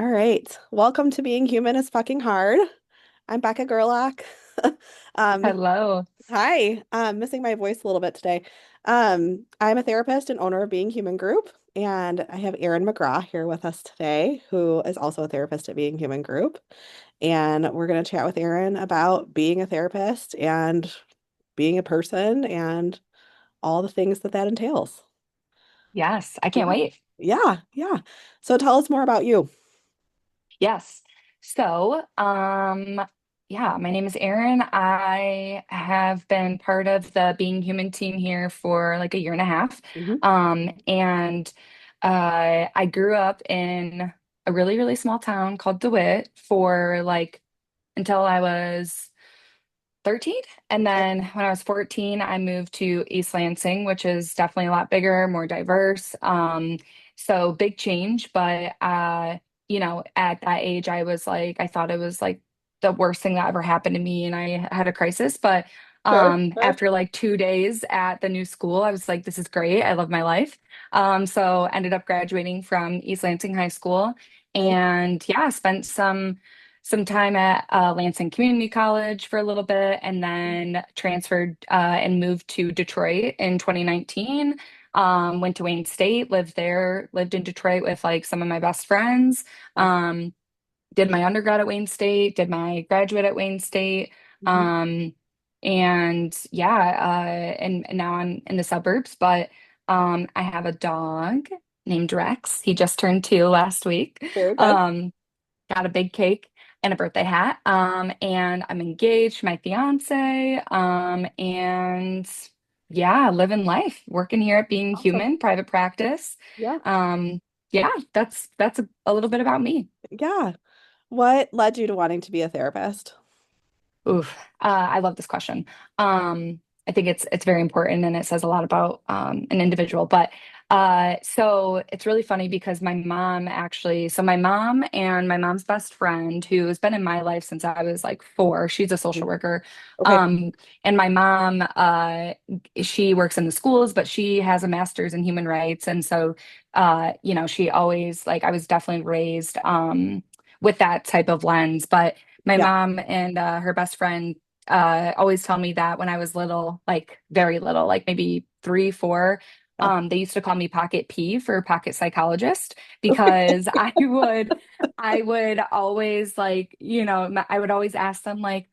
All right. Welcome to Being Human is Fucking Hard. I'm Becca Gerlach. Um, Hello. Hi. I'm missing my voice a little bit today. I'm a therapist and owner of Being Human Group, and I have Erin McGraw here with us today, who is also a therapist at Being Human Group. And we're going to chat with Erin about being a therapist and being a person and all the things that that entails. Yes, I can't Yeah. wait. Yeah. So tell us more about you. Yes. So, yeah, my name is Erin. I have been part of the Being Human team here for like a year and a half. Hmm. And I grew up in a really, really small town called DeWitt for like until I was 13. And Okay. then when I was 14, I moved to East Lansing, which is definitely a lot bigger, more diverse. So big change. But at that age, I was like, I thought it was like the worst thing that ever happened to me, and I had a crisis. But Sure. after like 2 days at the new school, I was like, this is great. I love my life. So ended up graduating from East Lansing High School, Okay. and yeah, spent some time at Lansing Community College for a little bit, and then transferred and moved to Detroit in 2019. Went to Wayne State, lived there, lived in Detroit with like some of my best friends. Um, did my undergrad at Wayne State, did my graduate at Wayne State. Mhm. Um, and yeah, and now I'm in the suburbs, but I have a dog named Rex. He just turned 2 last week. Very good. Um, got a big cake and a birthday hat. And I'm engaged to my fiance. And yeah, living life, working here at Being Awesome. Human, private practice. Yeah. Um, yeah, that's a little bit about me. Yeah. What led you to wanting to be a therapist? Oof, I love this question. I think it's very important, and it says a lot about an individual. But so it's really funny because my mom and my mom's best friend, who has been in my life since I was like 4, she's a social Mhm. worker. Okay. Um, and my mom, she works in the schools, but she has a master's in human rights, and so she always like I was definitely raised with that type of lens, but my Yeah. mom and her best friend always tell me that when I was little, like very little, like maybe 3, 4, Yeah. they used to call me Pocket P for pocket psychologist Okay. because I would always like, I would always ask them like,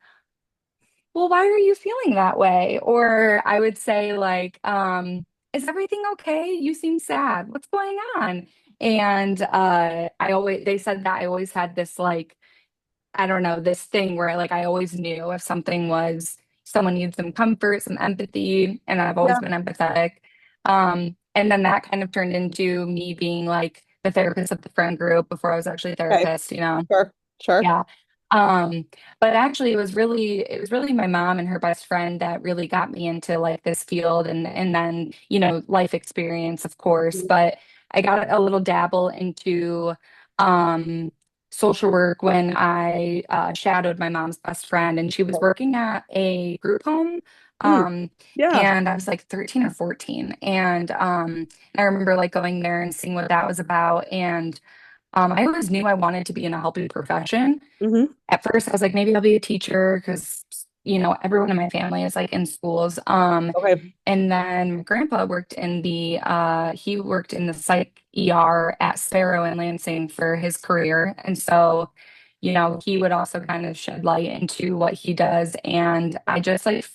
well, why are you feeling that way? Or I would say like, is everything okay? You seem sad. What's going on? And they said that I always had this like I don't know, this thing where like I always knew if something was someone needs some comfort, some empathy, and I've always Yeah. been empathetic. And then that kind of turned into me being like the therapist of the friend group before I was actually a Okay. therapist, you know? Sure. Sure. Yeah. Um, but actually it was really my mom and her best friend that really got me into like this field and then, life experience, of course. Mhm. But I got a little dabble into um social work when I shadowed my mom's best friend, and she was Okay. working at a group home. Mm. Um, Yeah. and I was like 13 or 14. And I remember like going there and seeing what that was about. And I always knew I wanted to be in a helping profession. Hmm. At first, I was like, maybe I'll be a teacher because, everyone in my family is like in schools. Okay. And then my grandpa he worked in the psych ER at Sparrow in Lansing for his career. And so, he would also kind of shed light into what he does. And I just like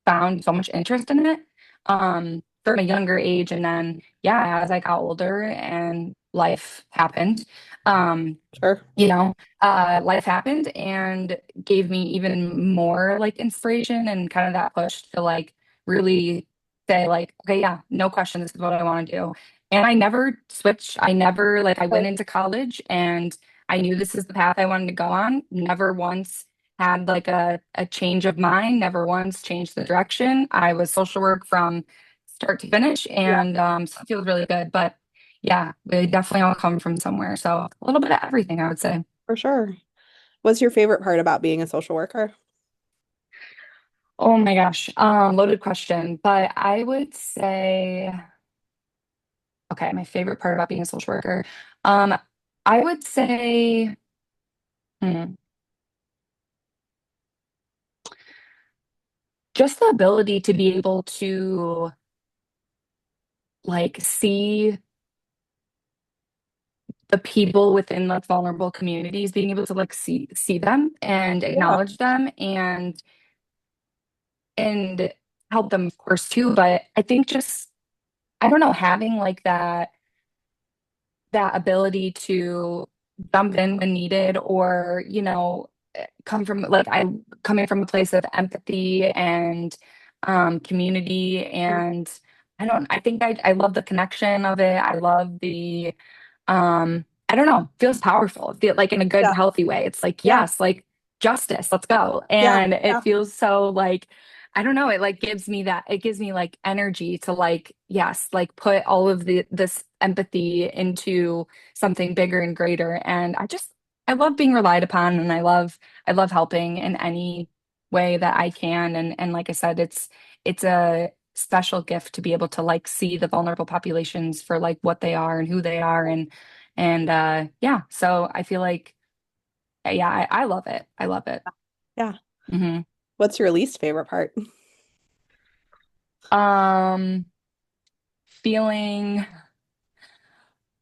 found so much interest in it from a younger age. And then, yeah, as I got older and life happened, um, Sure. life happened and gave me even more like inspiration and kind of that push to like really say like, okay, yeah, no question, this is what I want to do. And I never switched. I never like I went Okay. into college and I knew this is the path I wanted to go on. Never once had like a change of mind, never once changed the direction. I was social work from start to finish, Yeah, and so it feels really good. But yeah, we definitely all come from somewhere. So a little bit of everything, I would say. for sure. What's your favorite part about being a social worker? Oh my gosh, loaded question. But I would say, okay, my favorite part about being a social worker. Um, I would say hmm, just the ability to be able to like see the people within like vulnerable communities, being able to like see them and Yeah, acknowledge them and help them of course too. But I think just I don't know, having like that ability to jump in when needed or, come from like I coming from a place of empathy and community and I think I love the connection of it. I love the I don't know, feels powerful. Feel like in a good, yeah, healthy way. It's like, yeah, yes, like justice, let's go. yeah, And it yeah, feels so like, I don't know, it like it gives me like energy to like, yes, like put all of this empathy into something bigger and greater. And I love being relied upon and I love helping in any way that I can. And like I said, it's a special gift to be able to like see the vulnerable populations for like what they are and who they are and yeah, so I feel like yeah, I love it. I love it. yeah. Hmm. What's your least favorite part? Um, feeling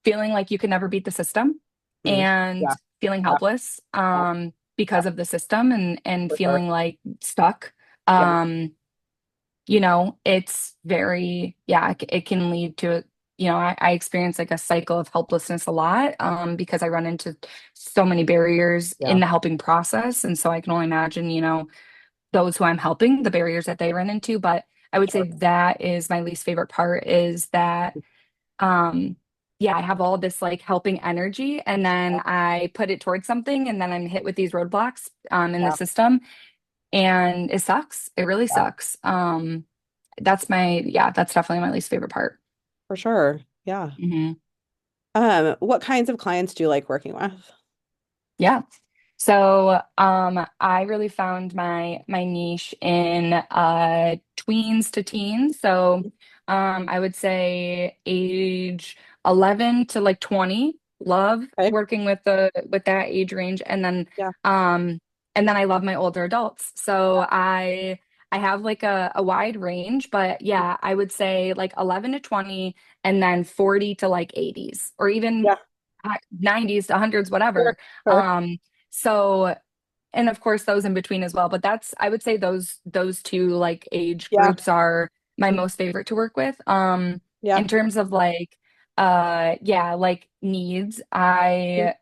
feeling like you can never beat the system Mm, and yeah, feeling yeah, helpless yeah, because of the system and for sure. feeling like stuck. Yeah, Um, it's very, yeah, it can lead to, I experience like a cycle of helplessness a lot because I run into so many barriers yeah, in the helping process. And so I can only imagine, those who I'm helping, the barriers that they run into. But I would say sure. that is my least favorite part is that, um, yeah, I have all this like helping energy and then I put it towards something and then I'm hit with these roadblocks in the Yeah, system and it sucks. It really yeah, sucks. That's definitely my least favorite part. for sure. Yeah. Hmm. What kinds of clients do you like working with? Yeah. So, I really found my niche in tweens to teens. So, I would say age 11 to like 20. Love Okay. working with that age range, Yeah, and then I love my older adults. So I have like a wide range, but yeah, I would say like 11 to 20, and then 40 to like 80s, or even yeah, 90s to hundreds, sure, whatever. sure. Um, so, and of course those in between as well. But I would say those two like age Yeah, groups are my mhm, most favorite to work with. yeah, In terms of like, yeah, like needs, mhm,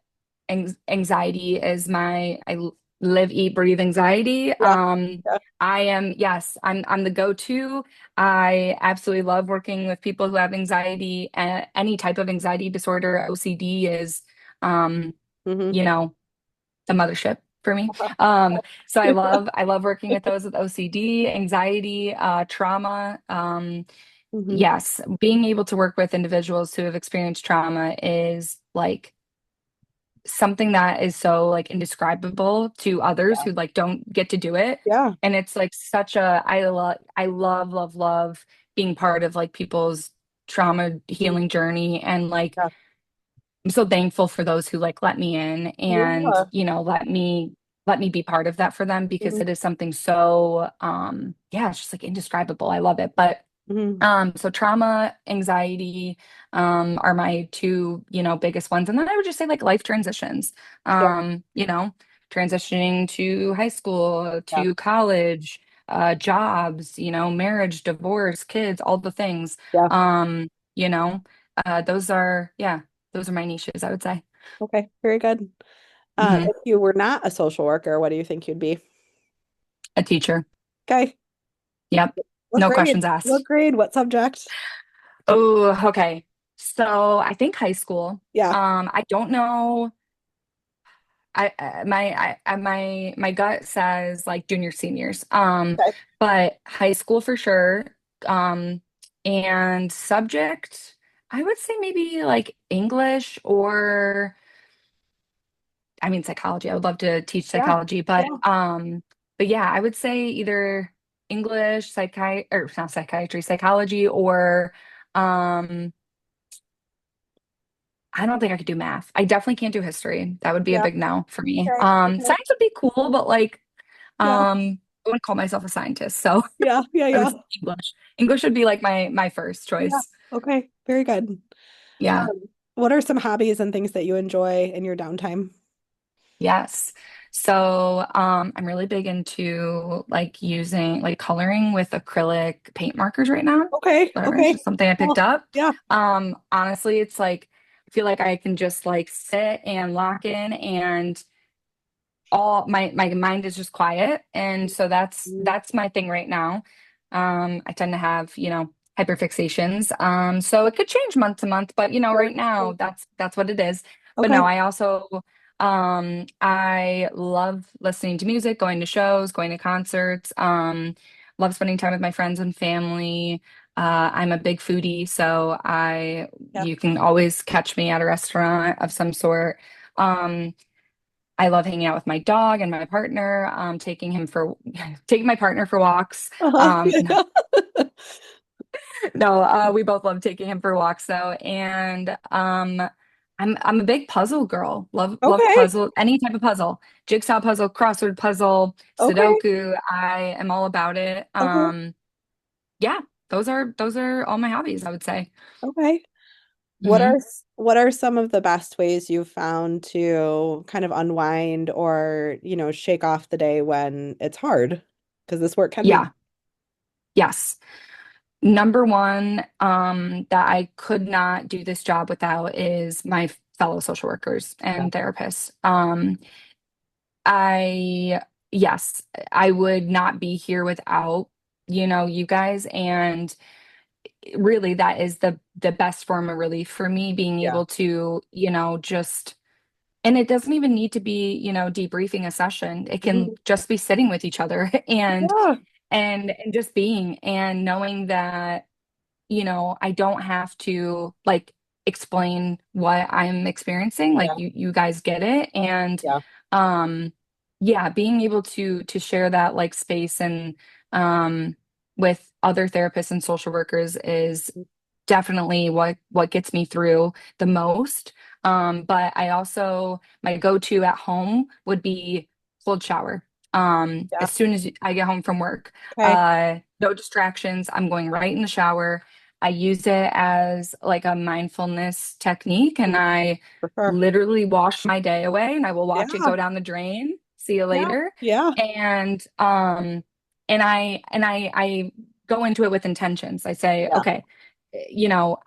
anxiety is live, eat, breathe anxiety. yeah, yeah, I'm the go-to. I absolutely love working with people who have anxiety, any type of anxiety disorder. OCD is, um, hmm you know, the mothership for me. So I love working with those with OCD, anxiety, trauma. hmm Yes, being able to work with individuals who have experienced trauma is like something that is so like indescribable to others Yeah, who like don't get to do it. yeah, And it's like such a I love being part of like people's trauma mhm, healing journey and like yeah, I'm so thankful for those who like let me in and yeah, let me be part of that for them because hmm it is something so yeah, it's just like indescribable. I love it. But hmm so trauma, anxiety, are my two, biggest ones. And then I would just say like life transitions, yeah, transitioning to high school, yeah, to college, jobs, marriage, divorce, kids, all the things. yeah. Um, you know, yeah, those are my niches, I would say. Okay, very good. Hmm. If you were not a social worker, what do you think you'd be? A teacher. Okay. Yep. What No grade? questions What asked. grade? What subject? Oh, okay. So I think high school. Yeah. I don't know. My gut says like junior seniors. Okay. But high school for sure. Um, and subject, I would say maybe like English or I mean psychology. I would love to teach Yeah. psychology, Yeah. but yeah, I would say either English, or not psychiatry, psychology, or um I don't think I could do math. I definitely can't do history. That would be a Yeah. big no for me. Okay. Okay. Science would be cool, but like, Yeah. I wouldn't call myself a scientist. So Yeah. Yeah. I would Yeah. say English. English would be like my first Yeah. choice. Okay. Very good. Yeah. What are some hobbies and things that you enjoy in your downtime? Yes. So, I'm really big into like using like coloring with acrylic paint markers right now. Okay. Whatever, it's Okay. just something I picked Cool. up. Yeah. Honestly, it's like I feel like I can just like sit and lock in and all my mind is just quiet. And so Mhm. that's my thing right now. I tend to have, hyperfixations. So it could change month to month, but Sure. right now Sure. that's what it is. But Okay. no, I also I love listening to music, going to shows, going to concerts, love spending time with my friends and family. I'm a big foodie, so I Yeah. you can always catch me at a restaurant of some sort. Um, I love hanging out with my dog and my partner, taking him for taking my partner for walks. Uh-huh. No, Yeah. no, we both love taking him for walks though. And I'm a big puzzle girl. Love Okay. puzzle, any type of puzzle. Jigsaw puzzle, crossword puzzle, Okay. Sudoku. I am all about it. Okay. Yeah, those are all my hobbies, I would say. Okay. Hmm. What are some of the best ways you've found to kind of unwind or, shake off the day when it's hard? Because this work can be. Yeah, yes. Number one, that I could not do this job without is my fellow social workers Yeah. and therapists. I, yes, I would not be here without, you guys. And really that is the best form of relief for me, being Yeah. able to, just and it doesn't even need to be, debriefing a session. It can Mhm. just be sitting with each other and Yeah. and just being and knowing that I don't have to like explain what I'm experiencing. Yeah. Like you guys get it. And Yeah. um yeah, being able to share that like space and with other therapists and social workers is definitely what gets me through the most. But I also my go-to at home would be cold shower. Yeah. As soon as I get home from work, Okay. no distractions. I'm going right in the shower. I use it as like a mindfulness technique, and Mhm. I For sure. literally wash my day away, and I will watch it Yeah. go down the drain. See you Yeah. later. Yeah. And I go into it with intentions. I say, Yeah. okay,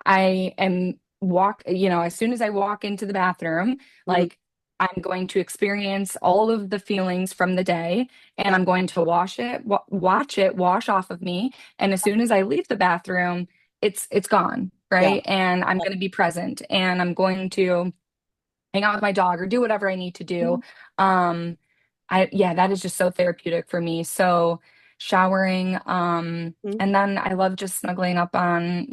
I am as soon as I walk into the bathroom, Mhm. like I'm going to experience all of the feelings from the day and Yeah. I'm going to watch it wash off of me. And as soon as I leave the bathroom, it's gone, Yeah. right? And I'm going to be present and I'm going to hang out with my dog or do whatever I need to do. Mhm. Um, yeah, that is just so therapeutic for me. So showering, Mhm. and then I love just snuggling up on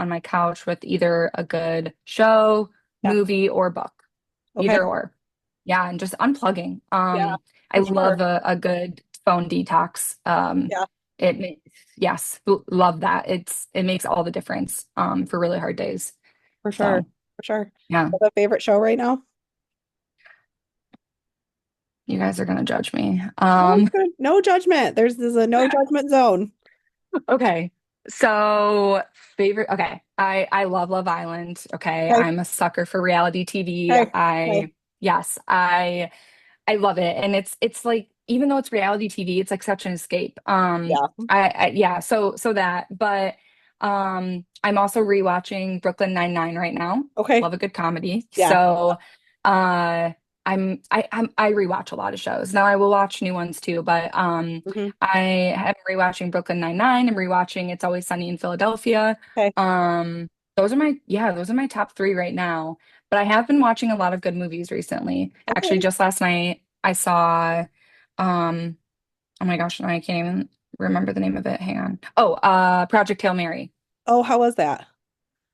my couch with either a good show, Yeah. movie, or book, Okay. either or. Yeah, and just unplugging. Yeah. I For love sure. a good phone detox. Yeah. It makes, yes, love that. It makes all the difference, for really hard days. For sure. So For sure. yeah. Have a favorite show right now? You guys are gonna judge me. Oh, good. No judgment. There's a no judgment zone. Okay. So okay. I love Love Island. Okay. Okay. I'm a sucker for reality TV. Okay. Okay. Yes, I love it. And it's like, even though it's reality TV, it's like such an escape. Yeah. Yeah, so that, but I'm also rewatching Brooklyn Nine-Nine right now. Okay. Love a good comedy. Yeah. So uh I rewatch a lot of shows. Now I will watch new ones too, but Hmm. I am rewatching Brooklyn Nine-Nine. I'm rewatching It's Always Sunny in Philadelphia. Okay. Those are my top three right now. But I have been watching a lot of good movies recently. Actually, Okay. just last night I saw um oh my gosh, now I can't even remember the name of it. Hang on. Oh, Project Hail Mary. Oh, how was that?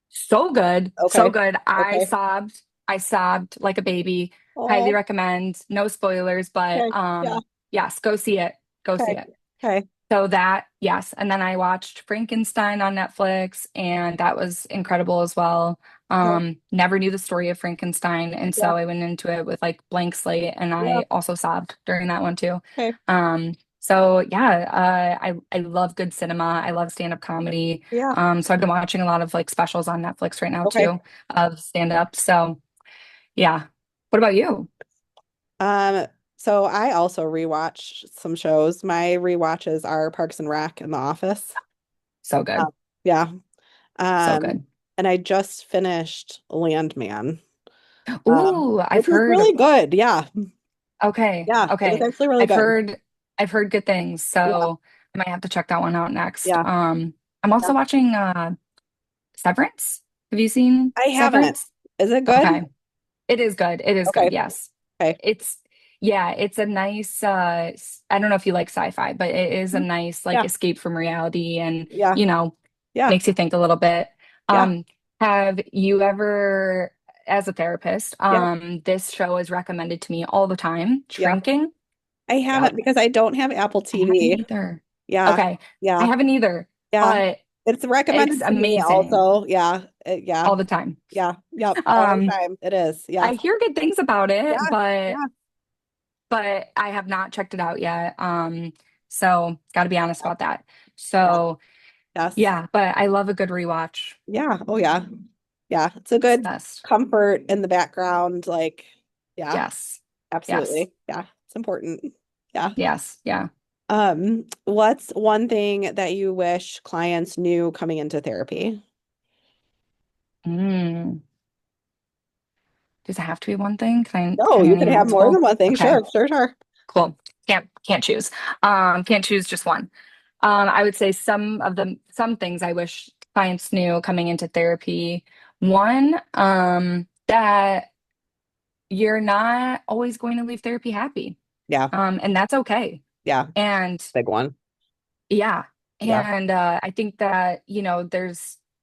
So good. So Okay. good. I Okay. sobbed. I sobbed like a baby. Highly Oh, recommend. No spoilers, but okay. Yeah. yes, go see it. Go see Okay. it. Okay. So that, yes. And then I watched Frankenstein on Netflix, and that was incredible as well. Okay. Never knew the story of Frankenstein, and Yeah. so I went into it with like blank slate, and Yeah. I also sobbed during that one too. Okay. So yeah, I love good cinema. I love stand-up comedy. Yeah. So I've been watching a lot of like specials on Netflix right now Okay. too of stand-up. So yeah. What about you? Um, so I also rewatch some shows. My rewatches are Parks and Rec and The Office. So Um, good. yeah. So Um, good. and I just finished Landman, Ooh, which I've is heard. really good. Yeah. Okay, Yeah. It was okay. actually really I've good. heard I've heard good things, Yeah. so I might have to check that one out next. Yeah. I'm Yeah. also watching Severance. Have you seen I haven't. Severance? Is it good? Okay. It is good. It is good, Okay. yes. Okay. It's yeah, it's a nice I don't know if you like sci-fi, but it is a Mhm. nice like Yeah. escape from reality and Yeah. you know, Yeah. makes you think a little bit. Yeah. Um, have you ever, as a therapist, Yeah. this show is recommended to me all the time, Yeah. Shrinking. I Yep. haven't because I don't have Apple I haven't TV. either. Yeah. Okay. I Yeah. haven't either, Yeah. but It's it's recommended to me amazing also. Yeah. Yeah. all the time. Yeah. Yep. All the Um, time. It is. I Yes. hear good things about Yeah. it, Yeah. but I have not checked it out yet. So got to be honest Yep. about that. Yeah. So Yes. yeah, but I love a good rewatch. Yeah. Oh yeah. Yeah. It's a It's the good best. comfort in the background. Like, yeah, Yes. Yes. absolutely. Yeah. It's important. Yeah. Yes. Yeah. What's one thing that you wish clients knew coming into therapy? Mm. Does it have to be one thing? No, Can you any could have more multiple? than one thing. Okay, Sure, sure, sure. cool. Can't choose. Can't choose just one. I would say some things I wish clients knew coming into therapy. One, that you're not always going to leave therapy happy. Yeah. And that's okay. Yeah. And Big one. yeah. Yeah. And I think that,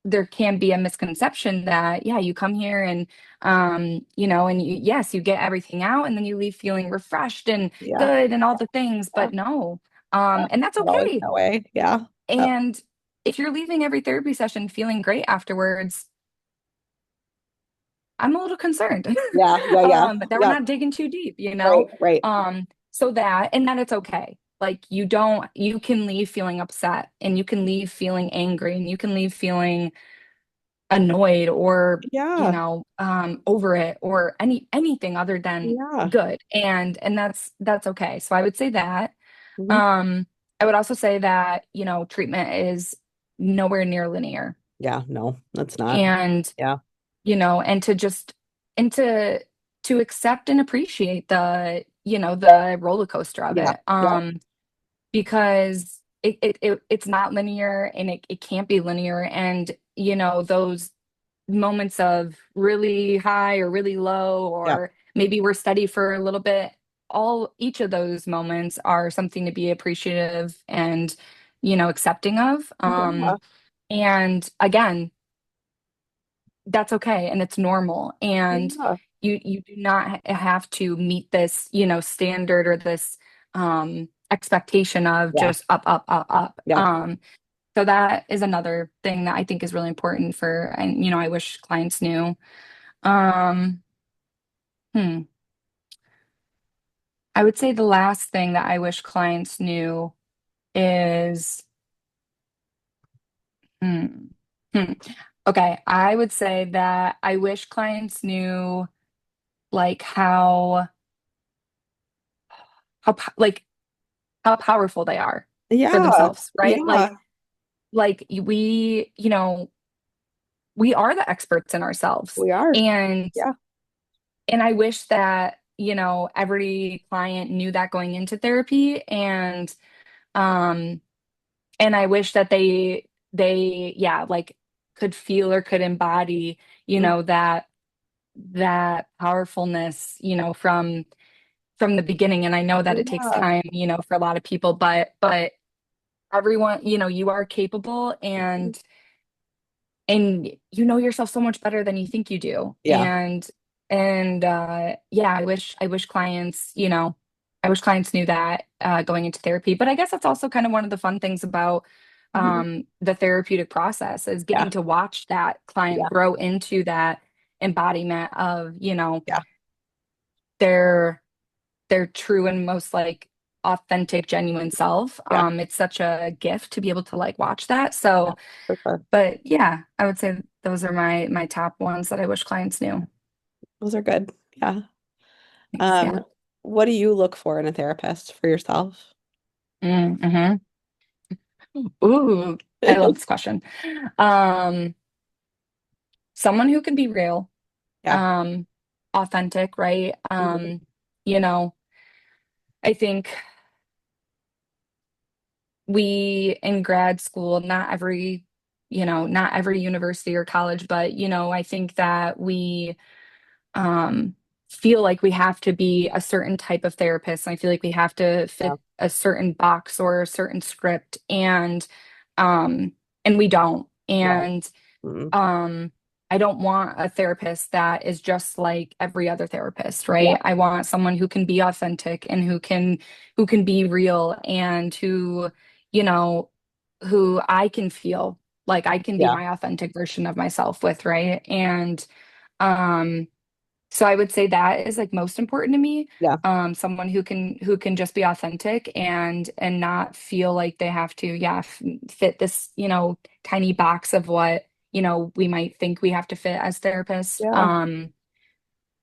there can be a misconception that, yeah, you come here and, and yes, you get everything out and then you leave feeling refreshed and Yeah. good and all the things, Yeah. but no. Yeah. And that's Not always okay. that way. Yeah. Yep. And if you're leaving every therapy session feeling great afterwards, I'm a little concerned. Yeah. Yeah. Yeah. That we're Yep. not digging too deep, Right. Right. so that it's okay. Like you can leave feeling upset and you can leave feeling angry and you can leave feeling annoyed or, Yeah. over it or anything other than Yeah. good. And that's okay. So I would say that. Mhm. Um, I would also say that, treatment is nowhere near linear. Yeah. No, that's not. And Yeah. and to just and to accept and appreciate the roller coaster of Yeah. it Yep. because it's not linear and it can't be linear and those moments of really high or really low Yep. or maybe we're steady for a little bit, all each of those moments are something to be appreciative and accepting of, Yeah. and again, that's okay and it's normal and Yeah. you do not have to meet this standard or this expectation of Yeah. just up. Yeah. So that is another thing that I think is really important for, and I wish clients knew. um hmm, I would say the last thing that I wish clients knew is hmm, hmm. Okay, I would say that I wish clients knew like like how powerful they are for Yeah. themselves, right? Yeah. Like we are the experts in ourselves. We are. And Yeah. I wish that, every client knew that going into therapy um and I wish that they yeah, like could feel or could embody, Mm. that powerfulness, from the beginning. And I know that it takes Yeah. time, for a lot of people, but everyone, you are capable and you know yourself so much better than you think you do. Yeah. And yeah, I wish clients, I wish clients knew that going into therapy. But I guess that's also kind of one of the fun things about Mhm. the therapeutic process is Yeah. getting to watch that client Yeah. grow into that embodiment of, Yeah. their their true and most like authentic, genuine self. Yeah. It's such a gift to be able to like watch that. Yeah. So, For sure. but yeah, I would say those are my top ones that I wish clients knew. Those are good. Yeah. Thanks. Yeah. Um, what do you look for in a therapist for yourself? Mm-hmm. Ooh, I love this question. Um, Someone who can be real, Yeah. um, authentic, right? Mhm. You know, I think we in grad school, not every university or college, but I think that we um feel like we have to be a certain type of therapist. And I feel like we have to Yeah. fit a certain box or a certain script um and we don't. Yeah. And Mhm. um I don't want a therapist that is just like every other therapist, Yeah. right? I want someone who can be authentic and who can be real and you know who I can feel like I can be Yeah. my authentic version of myself with, right? And um so I would say that is like most important to me. Yeah. Someone who can just be authentic and not feel like they have to, yeah, fit this, tiny box of what, we might think we have to fit as therapists. Yeah.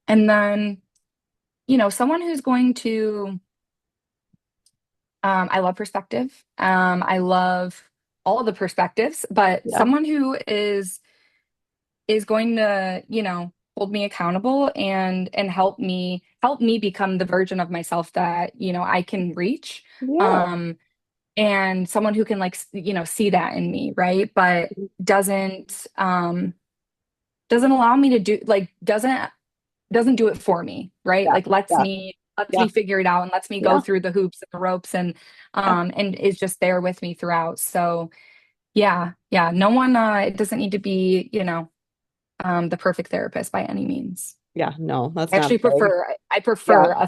And then, someone who's going to, I love perspective. I love all of the perspectives, but Yeah. someone who is going to, hold me accountable and help me become the version of myself that, I can reach. Yeah. Um, and someone who can like, see that in me, right? But doesn't doesn't allow me to do like doesn't do it for me, right? Yeah. Like lets Yeah. me lets Yeah. me figure it out and lets me go Yeah. through the hoops and the ropes Yeah. and is just there with me throughout. So yeah, yeah. No one it doesn't need to be, the perfect therapist by any means. Yeah. No, that's I not actually big. prefer Yeah.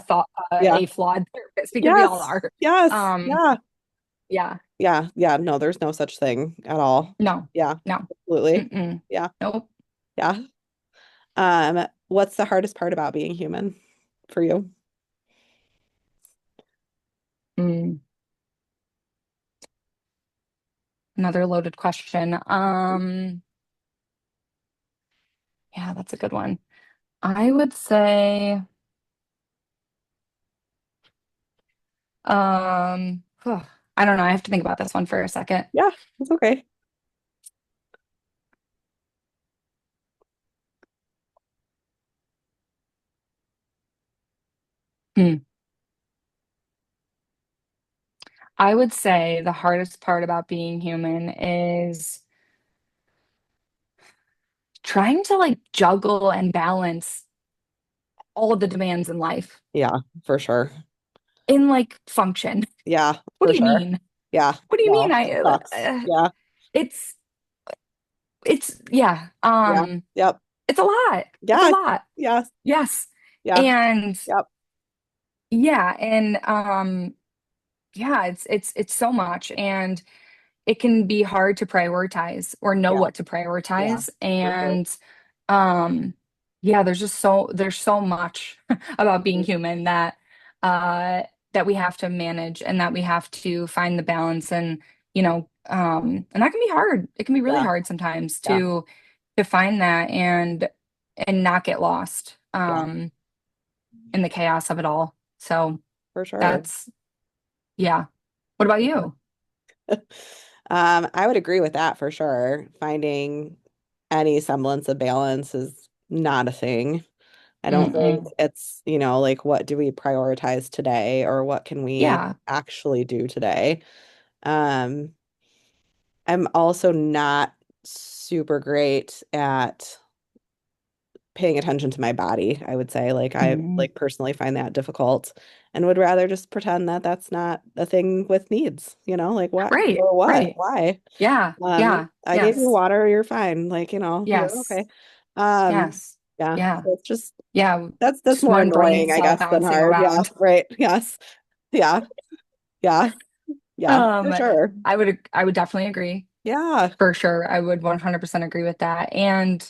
Yeah. a flawed therapist because we all Yes. are. Yes. Um, Yeah. yeah, Yeah. Yeah. No, there's no such thing at all. no, Yeah. no, Absolutely. mm-mm, Yeah. nope. Yeah. What's the hardest part about being human for you? Mm, Another loaded question. Yeah, that's a good one. I would say, I don't know. I have to think about this one for a second. Yeah, it's okay. Hmm. I would say the hardest part about being human is trying to like juggle and balance all of the demands in life Yeah, for sure. in like function. Yeah, What for do you sure. mean? Yeah. What do you mean? No, it sucks. Yeah. It's yeah. Yeah. Yep. It's a lot. It's a Yeah. lot. Yes. Yes. Yeah. And Yep. yeah, and yeah, it's so much and it can be hard to prioritize or know Yeah. what to Yeah. prioritize. For sure. And yeah, there's so much about being Mhm. human uh that we have to manage and that we have to find the balance and that can be hard. It can be really Yeah. hard sometimes Yeah. to find that and not get lost Yeah. in the chaos of it all. So For sure. that's yeah. What about For sure. you? I would agree with that for sure. Finding any semblance of balance is not a thing. I don't think Mm-mm. it's, like what do we prioritize today or what can we Yeah. actually do today? Um, I'm also not super great at paying attention to my body, I would say. Like I Mm. like personally find that difficult and would rather just pretend that that's not a thing with needs, like what Right, or what? right. Why? Yeah, yeah, I gave you yes, water, you're fine. Like, you're yes, okay. Um, yes, yeah. yeah, So it's just yeah. that's Just more one brain annoying, I cell guess, than bouncing hard. Yeah, around. right. Yes. Yeah. Yeah. Yeah, for Um, sure. I would definitely agree. Yeah. For sure. I would 100% agree with that. And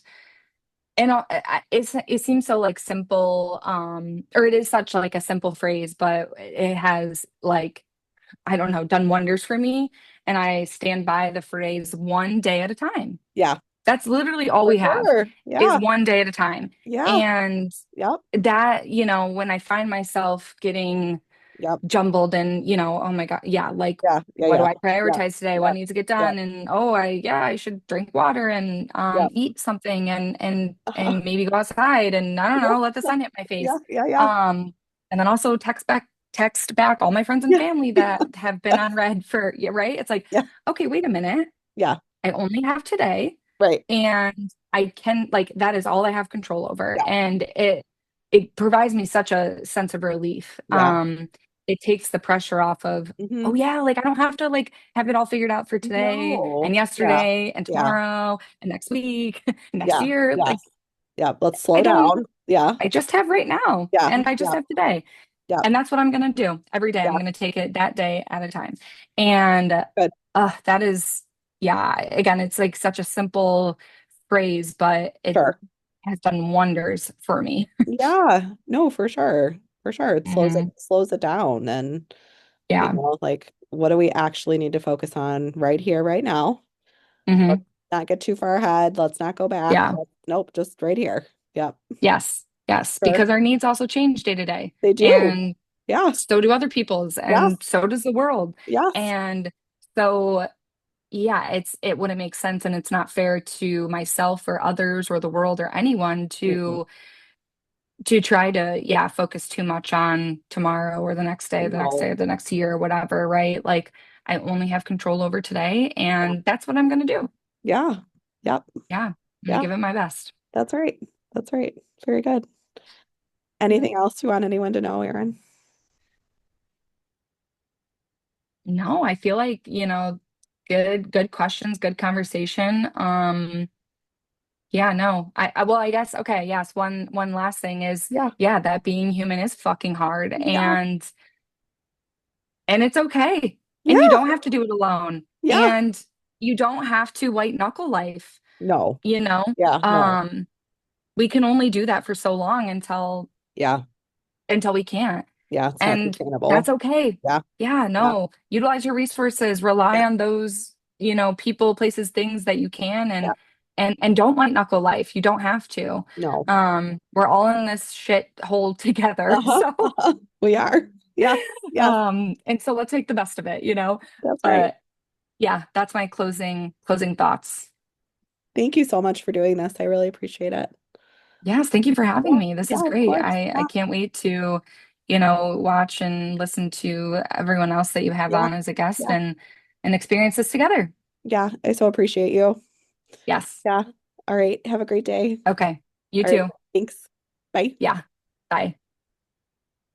it seems so like simple, or it is such like a simple phrase, but it has like, I don't know, done wonders for me. And I stand by the phrase one day at a time. Yeah, That's literally all for we have sure. is Yeah. one day at a time. Yeah. And Yep. that, when I find myself getting Yep. jumbled and, oh my God, yeah, like Yeah. Yeah. what do Yeah. I Yep. prioritize today? What Yep. needs to get Yep. done? And oh, I should drink water and Yep. eat something Uh-huh. and maybe go outside and I don't Yeah. know, let the sun hit my Yeah. face. Yeah. Yeah. And then also text back all my friends and Yeah. family that have been on red for, yeah, right? It's like, Yeah. okay, wait a minute. Yeah. I only have today Right. and I can like that is all I have control over. Yeah. And it provides me such a sense of relief. Yeah. It takes the pressure off of, oh Hmm. yeah, like I don't have to like have it all figured out for today and No. Yeah. yesterday and Yeah. tomorrow and next week and next Yeah. year. Like Yes. Yeah. Let's I slow don't down. Yeah. I just have right now Yeah. and I just Yeah. have today. Yeah. And that's what I'm gonna do every day. I'm Yeah. gonna take it that day at a time. And Good. that is, yeah, again, it's like such a simple phrase, but it Sure. has done wonders for me. Yeah. No, for sure. For sure. It Hmm. slows it down and Yeah. like what do we actually need to focus on right here, right now? Let's Hmm. not get too far ahead. Let's not go back. Yeah. Nope, just right here. Yep. Yes. Yes. Sure. Because our needs also change day to day. They do. And Yeah. so do other people's, and Yes. so does the world. Yes. And so yeah, it wouldn't make sense and it's not fair to myself or others or the world or anyone Mm-mm. to try to, yeah, focus too much on tomorrow or the next day, the next day, No. or the next year, or whatever, right? Like I only have control over today, Yeah. and that's what I'm gonna do. Yeah. Yep. Yeah, I'm gonna Yeah. give it my best. That's right. That's right. Very good. Yep. Anything else you want anyone to know, Erin? No, I feel like, good questions, good conversation. Yeah, no. Well, I guess okay, yes, one last thing is Yeah. yeah, that being human is fucking hard Yeah. and it's okay. And you Yeah. don't have to do it alone. Yeah. And you don't have to white knuckle life, No. you know? Yeah. No. Um, we can only do that for so long Yeah. until we can't. Yeah. It's not And that's sustainable. okay. Yeah. Yeah, Yeah. no. Utilize your resources, rely Yeah. on those, people, places, things that you can Yeah. and don't white knuckle life. You don't have to. No. We're all in this shit hole together. Uh-huh. So Uh-huh. We are. Yes. Yes. and so let's make the best of it. That's right. But yeah, that's my closing thoughts. Thank you so much for doing this. I really appreciate it. Yes, thank you for Yeah. having me. This is Yeah, of great. course. I Yeah. can't wait to, watch and listen to everyone else that you have Yeah. on as a guest Yeah. and experience this together. Yeah. I so appreciate you. Yes. Yeah. All right. Have a great day. Okay. You All right. too. Thanks. Bye. Yeah. Bye.